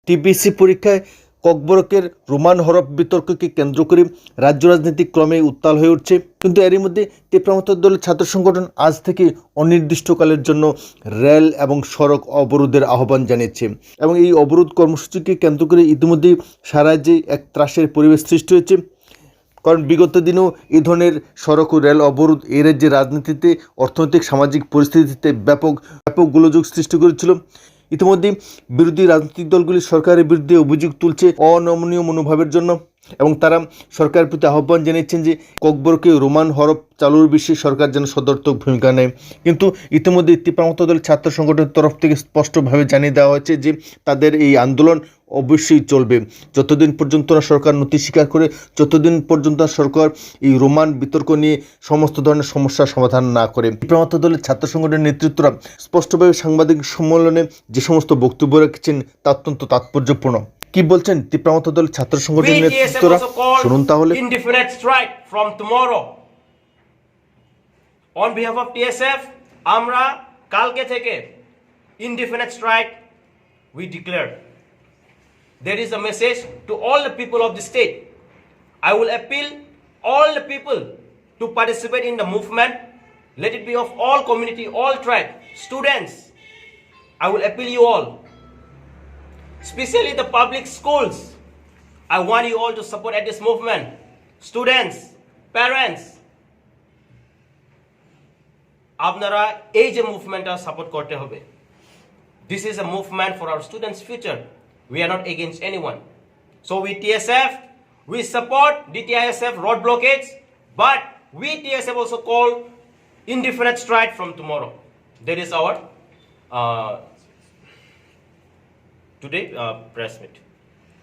TPC পরীক্ষায় ককবরকের Roman হরফ বিতর্ককে কেন্দ্র করে রাজ্য রাজনীতি ক্রমে উত্তাল হয়ে উঠছে। কিন্তু এরই মধ্যে তীব্রমত দলের ছাত্র সংগঠন আজ থেকে অনির্দিষ্টকালের জন্য রেল এবং সড়ক অবরোধের আহ্বান জানিয়েছে এবং এই অবরোধ কর্মসূচিকে কেন্দ্র করে ইতিমধ্যেই সারা রাজ্যে এক ত্রাসের পরিবেশ সৃষ্টি হয়েছে। কারণ বিগত দিনেও এই ধরনের সড়ক ও রেল অবরোধ এই রাজ্যের রাজনীতিতে, অর্থনৈতিক, সামাজিক পরিস্থিতিতে ব্যাপক গোলযোগ সৃষ্টি করেছিল। ইতিমধ্যে বিরোধী রাজনৈতিক দলগুলি সরকারের বিরুদ্ধে অভিযোগ তুলছে অনমনীয় মনোভাবের জন্য এবং তারা সরকারের প্রতি আহ্বান জানিয়েছেন যে ককবরকে রোমান হরফ চালুর বিষয়ে সরকার যেন সদর্থক ভূমিকা নেয়। কিন্তু ইতিমধ্যে তীব্রমত দলের ছাত্র সংগঠনের তরফ থেকে স্পষ্টভাবে জানিয়ে দেওয়া হয়েছে যে তাদের এই আন্দোলন অবশ্যই চলবে যতদিন পর্যন্ত না সরকার নথি স্বীকার করে, যতদিন পর্যন্ত সরকার এই রোমান বিতর্ক নিয়ে সমস্ত ধরনের সমস্যার সমাধান না করে। তীব্রমত দলের ছাত্র সংগঠনের নেতৃত্বরা স্পষ্টভাবে সাংবাদিক সম্মেলনে যে সমস্ত বক্তব্য রেখেছেন তা অত্যন্ত তাৎপর্যপূর্ণ। কি বলছেন তীব্রমত দলের ছাত্র সংগঠনের নেতৃত্বরা, শুনুন তাহলে। Indefinite strike from tomorrow. On behalf of TSF, আমরা কালকে থেকে indefinite strike we declare. There is a message to all the people of the state. I will appeal all the people to participate in the movement. Let it be of all community, all tribe, students. I will appeal you all, especially the public schools. I want you all to support at this movement. Students, parents, আপনারা এই যে মুভমেন্টটা support করতে হবে। This is a movement for our students' future. We are not against anyone. So we TSF, we support DTISF road blockades, but we TSF also call indefinite strike from tomorrow. That is our today press meet.